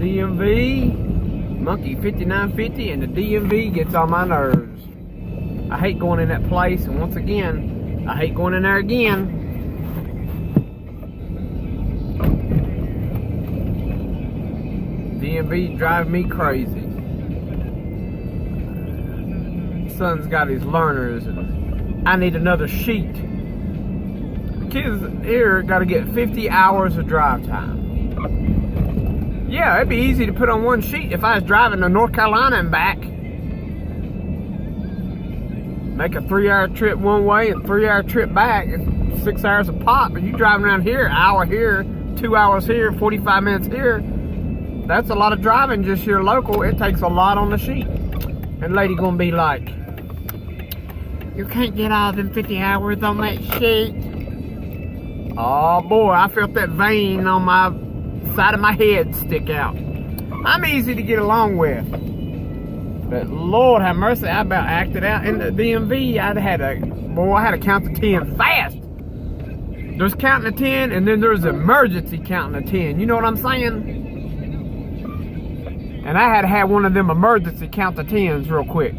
DMV, Monkey 5950, and the DMV gets on my nerves. I hate going in that place, and once again, I hate going in there again. DMV drive me crazy. Son's got his learners, and I need another sheet. The kids here got to get 50 hours of drive time. Yeah, it'd be easy to put on one sheet if I was driving to North Carolina and back. Make a 3-hour trip one way and 3-hour trip back. It's 6 hours a pop. But you driving around here, an hour here, 2 hours here, 45 minutes here. That's a lot of driving just here local. It takes a lot on the sheet. And lady gonna be like, you can't get all them 50 hours on that sheet. Oh boy, I felt that vein on my side of my head stick out. I'm easy to get along with. But Lord have mercy, I about acted out in the DMV. I had to count to 10 fast. There's counting to 10, and then there's emergency counting to 10. You know what I'm saying? And I had to have one of them emergency count to 10s real quick.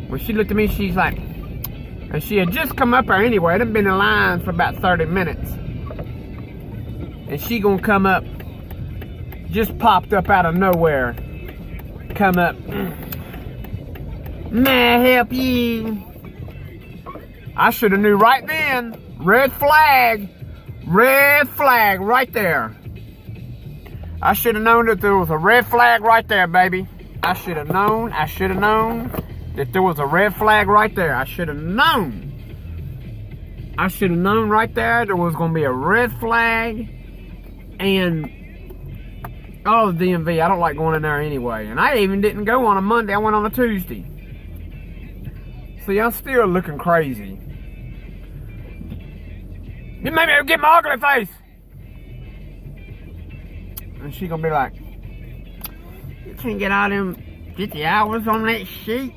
When she looked at me, she's like, and she had just come up there anyway. It had been in line for about 30 minutes. And she gonna come up, just popped up out of nowhere. Come up. May I help you? I should have knew right then. Red flag right there. I should have known that there was a red flag right there, baby. I should have known that there was a red flag right there. I should have known right there was going to be a red flag. And, oh, the DMV, I don't like going in there anyway. And I even didn't go on a Monday. I went on a Tuesday. See, I'm still looking crazy. You made me get my ugly face. And she gonna be like, you can't get all them 50 hours on that sheet.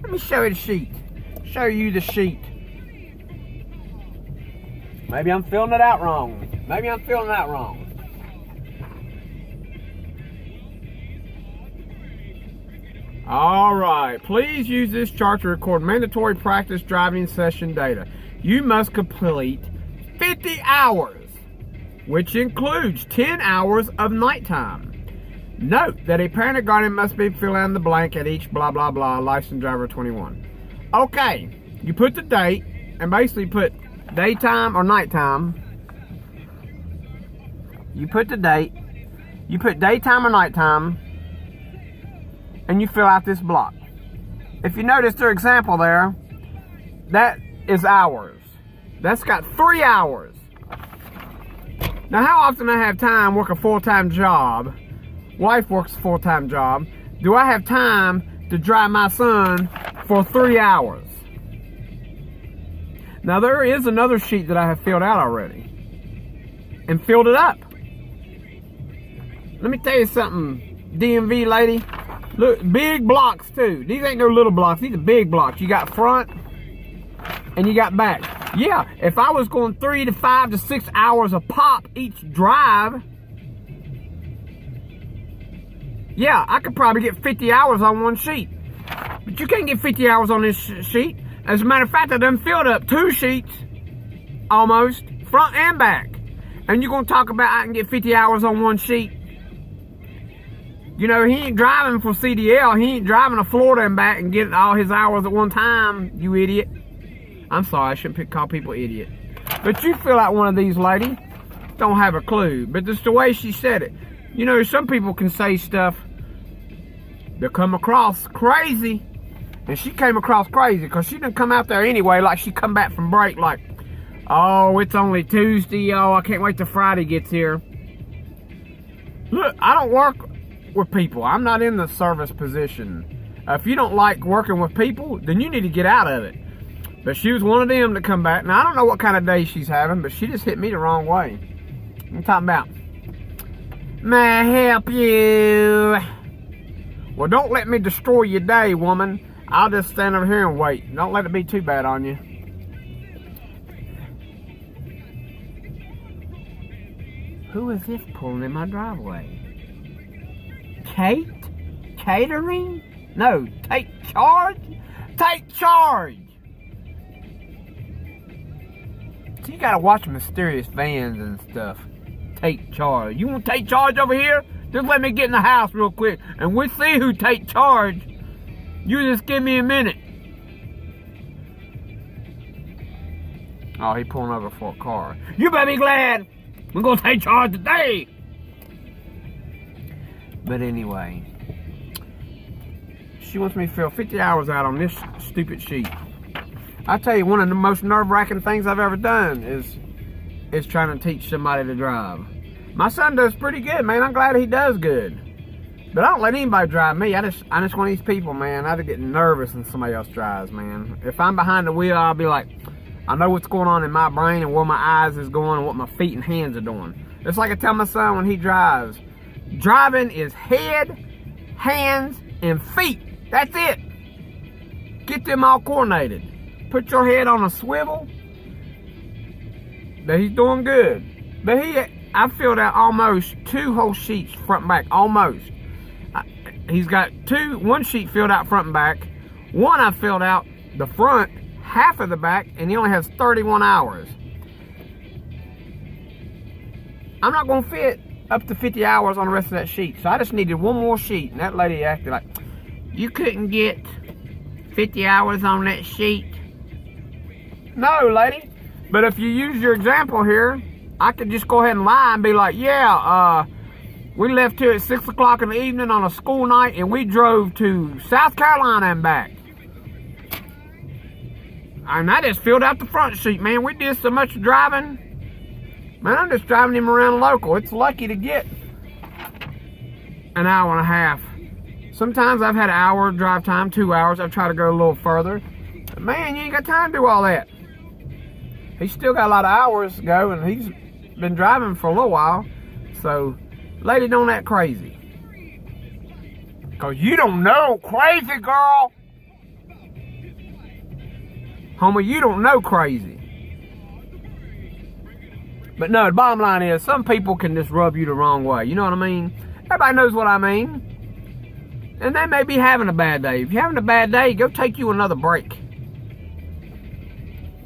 Let me show you the sheet. Show you the sheet. Maybe I'm filling it out wrong. All right. Please use this chart to record mandatory practice driving session data. You must complete 50 hours. Which includes 10 hours of nighttime. Note that a parent or guardian must be filling in the blank at each blah blah blah licensed driver 21. Okay, you put the date and basically put daytime or nighttime. You put the date, you put daytime or nighttime, and you fill out this block. If you notice their example there, that is hours. That's got 3 hours. Now, how often I have time work a full-time job, wife works a full-time job, do I have time to drive my son for 3 hours? Now, there is another sheet that I have filled out already and filled it up. Let me tell you something, DMV lady. Look, big blocks too. These ain't no little blocks, these are big blocks. You got front and you got back. Yeah, if I was going 3 to 5 to 6 hours a pop each drive, yeah, I could probably get 50 hours on one sheet. But you can't get 50 hours on this sheet. As a matter of fact, I done filled up 2 sheets, almost, front and back. And you're going to talk about I can get 50 hours on one sheet. You know, he ain't driving for CDL. He ain't driving to Florida and back and getting all his hours at one time, you idiot. I'm sorry, I shouldn't call people idiot. But you fill out one of these, lady. Don't have a clue. But just the way she said it. You know, some people can say stuff that come across crazy. And she came across crazy because she didn't come out there anyway like she come back from break like, oh, it's only Tuesday. Oh, I can't wait till Friday gets here. Look, I don't work with people. I'm not in the service position. If you don't like working with people, then you need to get out of it. But she was one of them to come back. Now, I don't know what kind of day she's having, but she just hit me the wrong way. I'm talking about, may I help you? Well, don't let me destroy your day, woman. I'll just stand over here and wait. Don't let it be too bad on you. Who is this pulling in my driveway? Catering? No, take charge? Take charge! So you gotta watch mysterious vans and stuff. Take charge. You want to take charge over here? Just let me get in the house real quick and we'll see who take charge. You just give me a minute. Oh, he pulling over for a car. You better be glad we're gonna take charge today. But anyway, she wants me to fill 50 hours out on this stupid sheet. I tell you, one of the most nerve-wracking things I've ever done is trying to teach somebody to drive. My son does pretty good, man. I'm glad he does good. But I don't let anybody drive me. I just one of these people, man. I just get nervous when somebody else drives, man. If I'm behind the wheel, I'll be like, I know what's going on in my brain and where my eyes is going and what my feet and hands are doing. It's like I tell my son when he drives. Driving is head, hands, and feet. That's it. Get them all coordinated. Put your head on a swivel. But he's doing good. But I filled out almost 2 whole sheets front and back. Almost. He's got one sheet filled out front and back. One I filled out the front, half of the back, and he only has 31 hours. I'm not going to fit up to 50 hours on the rest of that sheet. So I just needed one more sheet. And that lady acted like, you couldn't get 50 hours on that sheet. No, lady. But if you use your example here, I could just go ahead and lie and be like, yeah, we left here at 6 o'clock in the evening on a school night and we drove to South Carolina and back. And I just filled out the front sheet, man. We did so much driving. Man, I'm just driving him around local. It's lucky to get an hour and a half. Sometimes I've had an hour drive time, 2 hours. I've tried to go a little further. But man, you ain't got time to do all that. He's still got a lot of hours to go, and he's been driving for a little while. So, lady, don't act crazy. Because you don't know crazy, girl. Homie, you don't know crazy. But no, the bottom line is, some people can just rub you the wrong way. You know what I mean? Everybody knows what I mean. And they may be having a bad day. If you're having a bad day, go take you another break.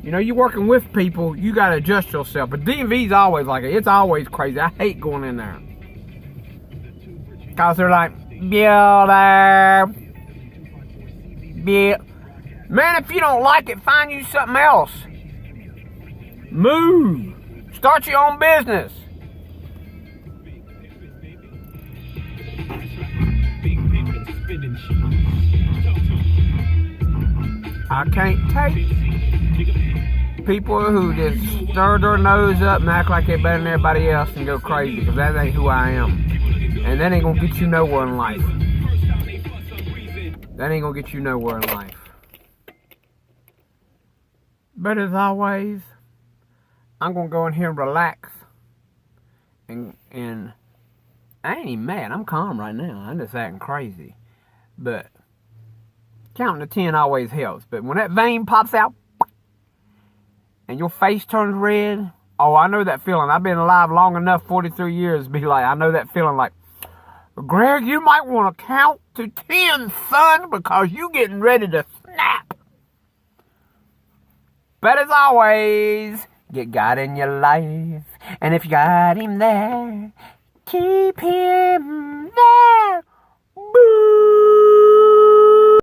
You know, you're working with people, you got to adjust yourself. But DMV's always like it. It's always crazy. I hate going in there. Because they're like, builder. Man, if you don't like it, find you something else. Move. Start your own business. I can't take people who just stir their nose up and act like they're better than everybody else and go crazy, because that ain't who I am. And that ain't gonna get you nowhere in life. That ain't gonna get you nowhere in life. But as always, I'm gonna go in here and relax. And I ain't even mad. I'm calm right now. I'm just acting crazy. But counting to 10 always helps. But when that vein pops out and your face turns red, oh, I know that feeling. I've been alive long enough, 43 years, to be like, I know that feeling like, Greg, you might want to count to 10, son, because you getting ready to snap. But as always, get God in your life. And if you got him there, keep him